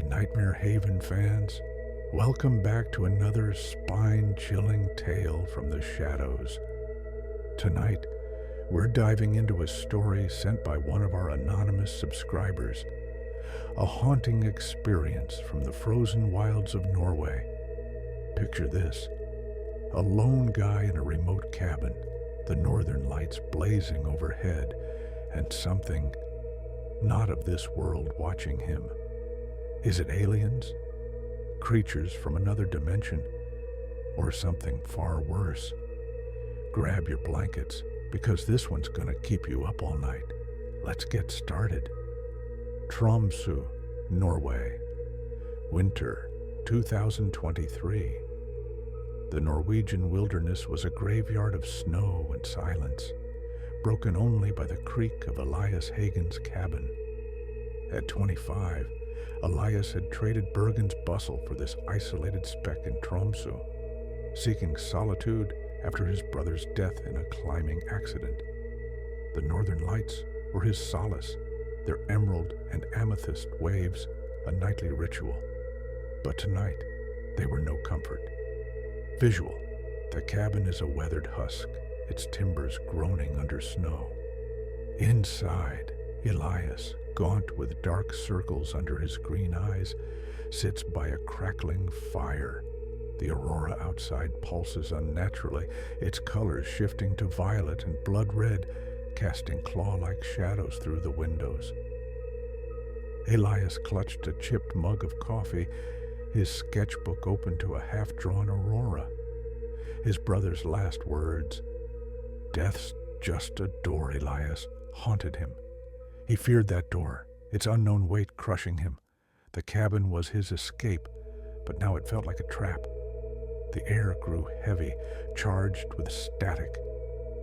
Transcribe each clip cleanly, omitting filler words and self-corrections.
Nightmare Haven fans. Welcome back to another spine-chilling tale from the shadows. Tonight, we're diving into a story sent by one of our anonymous subscribers. A haunting experience from the frozen wilds of Norway. Picture this: a lone guy in a remote cabin, the northern lights blazing overhead, and something not of this world watching him. Is it aliens? Creatures from another dimension? Or something far worse? Grab your blankets, because this one's gonna keep you up all night. Let's get started. Tromsø, Norway. Winter 2023. The Norwegian wilderness was a graveyard of snow and silence, broken only by the creak of Elias Hagen's cabin. At 25, Elias had traded Bergen's bustle for this isolated speck in Tromsø, seeking solitude after his brother's death in a climbing accident. The northern lights were his solace, their emerald and amethyst waves a nightly ritual. But tonight, they were no comfort. Visual: the cabin is a weathered husk, its timbers groaning under snow. Inside, Elias, gaunt with dark circles under his green eyes, sits by a crackling fire. The aurora outside pulses unnaturally, its colors shifting to violet and blood red, casting claw-like shadows through the windows. Elias clutched a chipped mug of coffee, his sketchbook open to a half-drawn aurora. His brother's last words, "Death's just a door, Elias," haunted him. He feared that door, its unknown weight crushing him. The cabin was his escape, but now it felt like a trap. The air grew heavy, charged with static.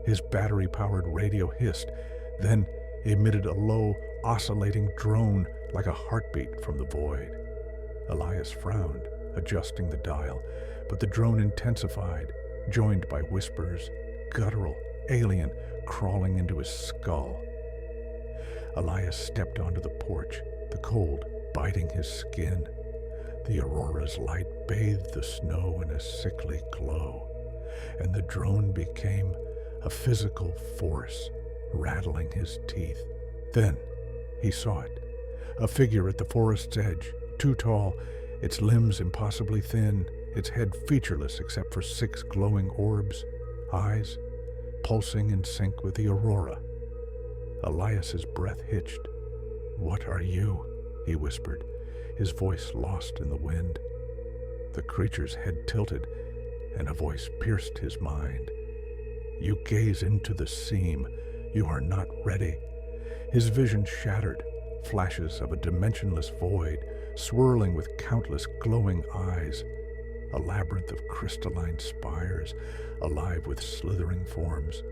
His battery-powered radio hissed, then emitted a low, oscillating drone like a heartbeat from the void. Elias frowned, adjusting the dial, but the drone intensified, joined by whispers, guttural, alien, crawling into his skull. Elias stepped onto the porch, the cold biting his skin. The aurora's light bathed the snow in a sickly glow, and the drone became a physical force, rattling his teeth. Then he saw it, a figure at the forest's edge, too tall, its limbs impossibly thin, its head featureless except for 6 glowing orbs, eyes pulsing in sync with the aurora. Elias's breath hitched. "What are you?" he whispered, his voice lost in the wind. The creature's head tilted, and a voice pierced his mind. "You gaze into the seam. You are not ready." His vision shattered, flashes of a dimensionless void, swirling with countless glowing eyes, a labyrinth of crystalline spires, alive with slithering forms,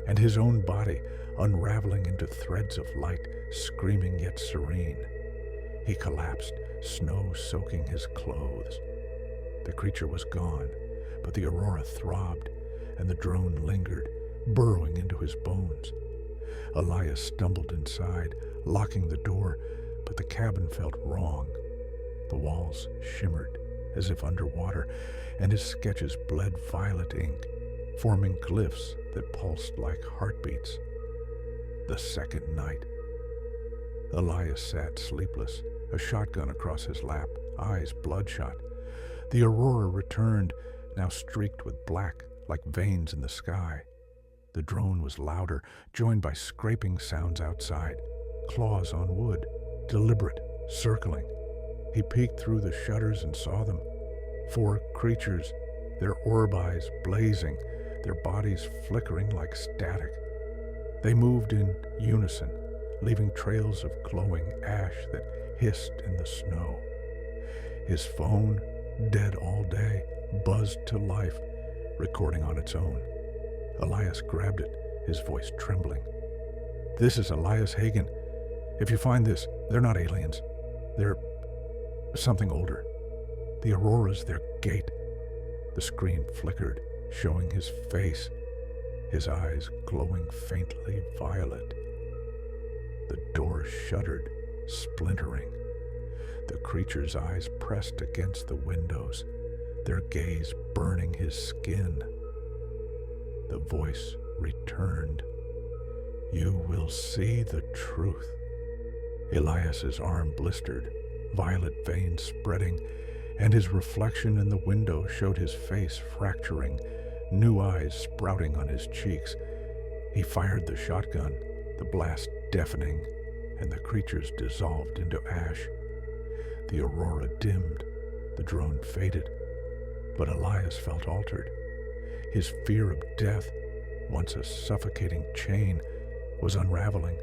and his own body unraveling into threads of light, screaming yet serene. He collapsed, snow soaking his clothes. The creature was gone, but the aurora throbbed, and the drone lingered, burrowing into his bones. Elias stumbled inside, locking the door, but the cabin felt wrong. The walls shimmered, as if underwater, and his sketches bled violet ink, forming glyphs that pulsed like heartbeats. The second night. Elias sat sleepless, a shotgun across his lap, eyes bloodshot. The aurora returned, now streaked with black, like veins in the sky. The drone was louder, joined by scraping sounds outside, claws on wood, deliberate, circling. He peeked through the shutters and saw them. 4 creatures, their orb eyes blazing, their bodies flickering like static. They moved in unison, leaving trails of glowing ash that hissed in the snow. His phone, dead all day, buzzed to life, recording on its own. Elias grabbed it, his voice trembling. "This is Elias Hagen. If you find this, they're not aliens. They're something older. The aurora's their gate." The screen flickered, showing his face, his eyes glowing faintly violet. The door shuddered, splintering. The creature's eyes pressed against the windows, their gaze burning his skin. The voice returned. "You will see the truth." Elias's arm blistered, violet veins spreading, and his reflection in the window showed his face fracturing, new eyes sprouting on his cheeks. He fired the shotgun, the blast deafening, and the creatures dissolved into ash. The aurora dimmed, the drone faded, but Elias felt altered. His fear of death, once a suffocating chain, was unraveling.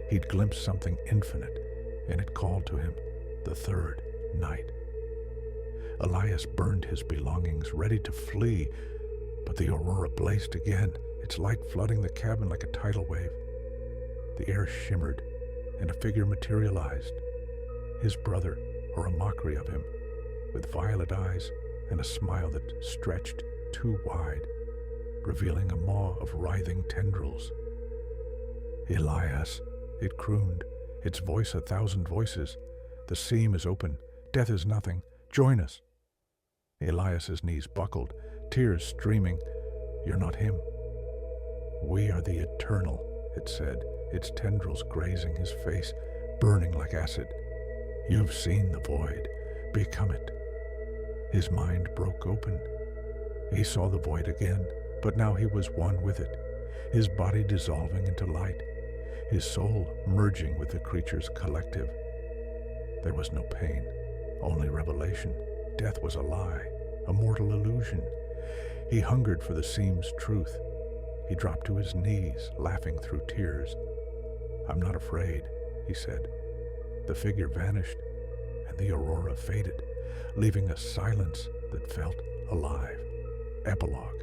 He'd glimpsed something infinite, and it called to him, the third night. Elias burned his belongings, ready to flee, but the aurora blazed again, its light flooding the cabin like a tidal wave. The air shimmered, and a figure materialized. His brother, or a mockery of him, with violet eyes and a smile that stretched too wide, revealing a maw of writhing tendrils. "Elias," it crooned, its voice 1,000 voices. "The seam is open. Death is nothing. Join us." Elias's knees buckled, tears streaming. "You're not him." "We are the eternal," it said, its tendrils grazing his face, burning like acid. "You've seen the void. Become it." His mind broke open. He saw the void again, but now he was one with it, his body dissolving into light, his soul merging with the creature's collective. There was no pain, only revelation. Death was a lie, a mortal illusion. He hungered for the seam's truth. He dropped to his knees, laughing through tears. "I'm not afraid," he said. The figure vanished, and the aurora faded, leaving a silence that felt alive. Epilogue,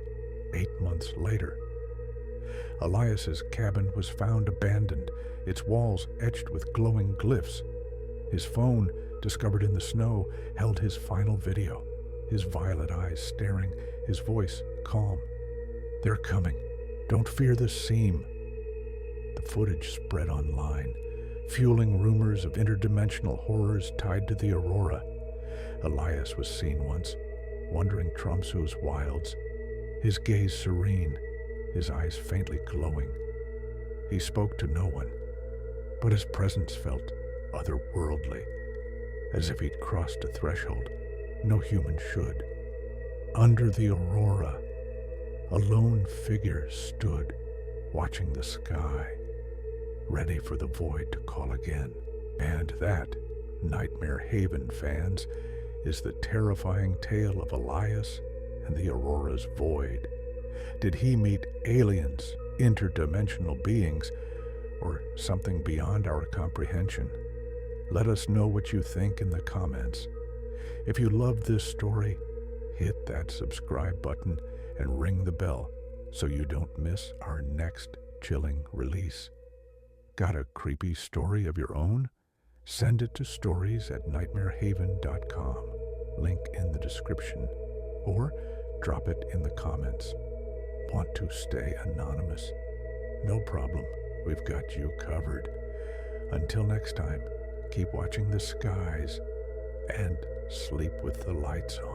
8 months later. Elias's cabin was found abandoned, its walls etched with glowing glyphs. His phone, discovered in the snow, held his final video, his violet eyes staring, his voice calm. "They're coming. Don't fear the seam." The footage spread online, fueling rumors of interdimensional horrors tied to the aurora. Elias was seen once, wandering Tromsø's wilds, his gaze serene, his eyes faintly glowing. He spoke to no one, but his presence felt otherworldly, as if he'd crossed a threshold no human should. Under the aurora, a lone figure stood, watching the sky, ready for the void to call again. And that, Nightmare Haven fans, is the terrifying tale of Elias and the aurora's void. Did he meet aliens, interdimensional beings, or something beyond our comprehension? Let us know what you think in the comments. If you loved this story, hit that subscribe button and ring the bell so you don't miss our next chilling release. Got a creepy story of your own? Send it to stories@nightmarehaven.com, link in the description, or drop it in the comments. Want to stay anonymous? No problem, we've got you covered. Until next time, keep watching the skies and sleep with the lights on.